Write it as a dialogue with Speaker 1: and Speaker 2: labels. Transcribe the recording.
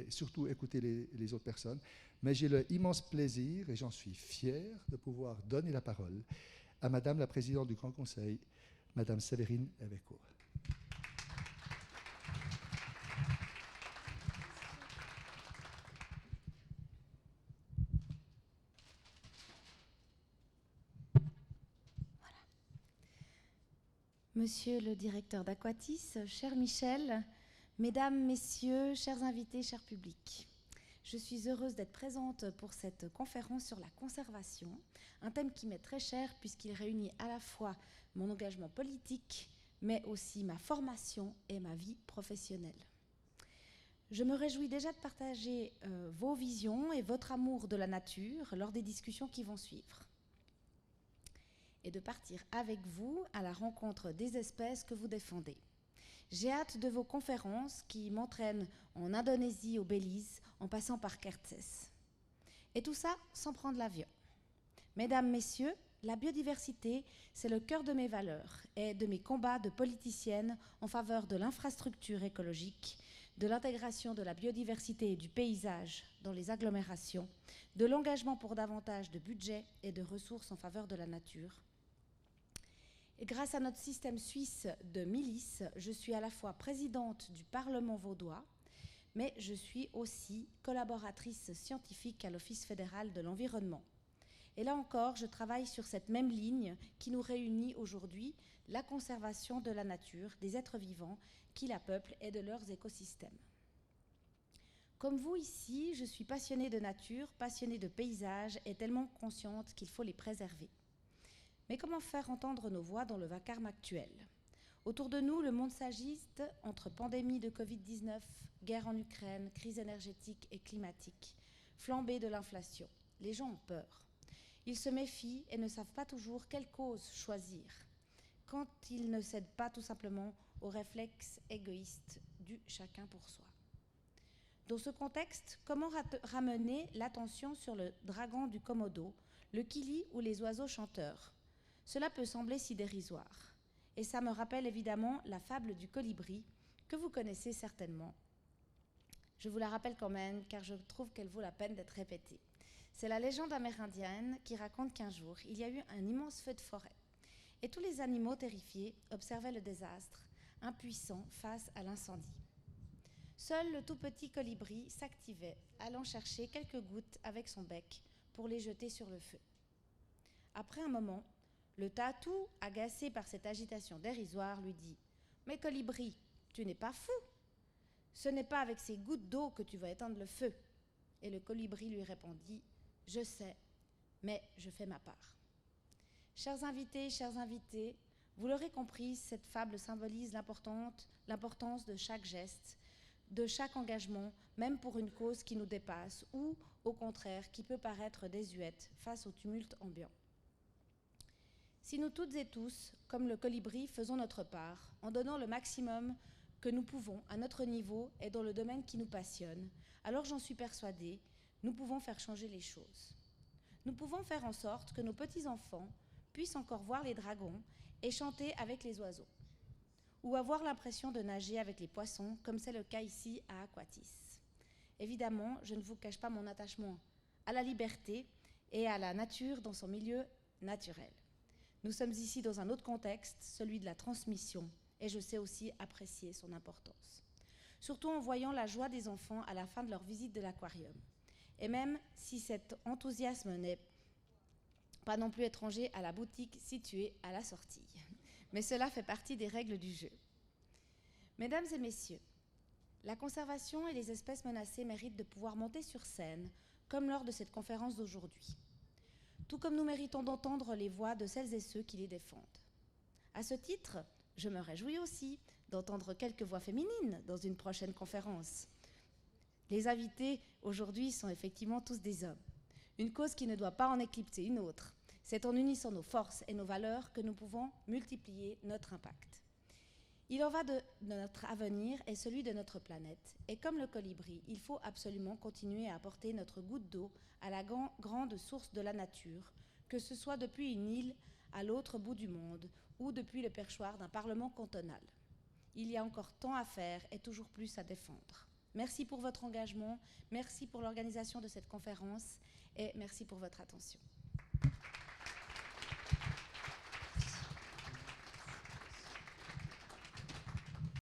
Speaker 1: et surtout écouter les autres personnes. Mais j'ai l'immense plaisir, et j'en suis fier, de pouvoir donner la parole à Madame la Présidente du Grand Conseil, Madame Séverine Eveco.
Speaker 2: Monsieur le directeur d'Aquatis, cher Michel, mesdames, messieurs, chers invités, cher public, je suis heureuse d'être présente pour cette conférence sur la conservation, un thème qui m'est très cher puisqu'il réunit à la fois mon engagement politique, mais aussi ma formation et ma vie professionnelle. Je me réjouis déjà de partager vos visions et votre amour de la nature lors des discussions qui vont suivre, et de partir avec vous à la rencontre des espèces que vous défendez. J'ai hâte de vos conférences qui m'entraînent en Indonésie, au Belize, en passant par Kertész. Et tout ça sans prendre l'avion. Mesdames, messieurs, la biodiversité, c'est le cœur de mes valeurs et de mes combats de politicienne en faveur de l'infrastructure écologique, de l'intégration de la biodiversité et du paysage dans les agglomérations, de l'engagement pour davantage de budget et de ressources en faveur de la nature. Et grâce à notre système suisse de milices, je suis à la fois présidente du Parlement vaudois, mais je suis aussi collaboratrice scientifique à l'Office fédéral de l'environnement. Et là encore, je travaille sur cette même ligne qui nous réunit aujourd'hui, la conservation de la nature, des êtres vivants qui la peuplent et de leurs écosystèmes. Comme vous ici, je suis passionnée de nature, passionnée de paysages et tellement consciente qu'il faut les préserver. Mais comment faire entendre nos voix dans le vacarme actuel? Autour de nous, le monde s'agite entre pandémie de Covid-19, guerre en Ukraine, crise énergétique et climatique, flambée de l'inflation. Les gens ont peur. Ils se méfient et ne savent pas toujours quelle cause choisir, quand ils ne cèdent pas tout simplement aux réflexes égoïstes du chacun pour soi. Dans ce contexte, comment ramener l'attention sur le dragon du Komodo, le kili ou les oiseaux chanteurs? Cela peut sembler si dérisoire, et ça me rappelle évidemment la fable du colibri, que vous connaissez certainement. Je vous la rappelle quand même, car je trouve qu'elle vaut la peine d'être répétée. C'est la légende amérindienne qui raconte qu'un jour, il y a eu un immense feu de forêt, et tous les animaux terrifiés observaient le désastre, impuissants face à l'incendie. Seul le tout petit colibri s'activait, allant chercher quelques gouttes avec son bec pour les jeter sur le feu. Après un moment, le tatou, agacé par cette agitation dérisoire, lui dit « Mais colibri, tu n'es pas fou? Ce n'est pas avec ces gouttes d'eau que tu vas éteindre le feu. » Et le colibri lui répondit « Je sais, mais je fais ma part. » Chers invités, vous l'aurez compris, cette fable symbolise l'importance de chaque geste, de chaque engagement, même pour une cause qui nous dépasse ou, au contraire, qui peut paraître désuète face au tumulte ambiant. Si nous toutes et tous, comme le colibri, faisons notre part, en donnant le maximum que nous pouvons à notre niveau et dans le domaine qui nous passionne, alors j'en suis persuadée, nous pouvons faire changer les choses. Nous pouvons faire en sorte que nos petits-enfants puissent encore voir les dragons et chanter avec les oiseaux, ou avoir l'impression de nager avec les poissons, comme c'est le cas ici à Aquatis. Évidemment, je ne vous cache pas mon attachement à la liberté et à la nature dans son milieu naturel. Nous sommes ici dans un autre contexte, celui de la transmission, et je sais aussi apprécier son importance. Surtout en voyant la joie des enfants à la fin de leur visite de l'aquarium. Et même si cet enthousiasme n'est pas non plus étranger à la boutique située à la sortie. Mais cela fait partie des règles du jeu. Mesdames et messieurs, la conservation et les espèces menacées méritent de pouvoir monter sur scène, comme lors de cette conférence d'aujourd'hui. Tout comme nous méritons d'entendre les voix de celles et ceux qui les défendent. À ce titre, je me réjouis aussi d'entendre quelques voix féminines dans une prochaine conférence. Les invités aujourd'hui sont effectivement tous des hommes. Une cause qui ne doit pas en éclipser une autre. C'est en unissant nos forces et nos valeurs que nous pouvons multiplier notre impact. Il en va de notre avenir et celui de notre planète. Et comme le colibri, il faut absolument continuer à apporter notre goutte d'eau à la grande source de la nature, que ce soit depuis une île à l'autre bout du monde ou depuis le perchoir d'un parlement cantonal. Il y a encore tant à faire et toujours plus à défendre. Merci pour votre engagement, merci pour l'organisation de cette conférence et merci pour votre attention.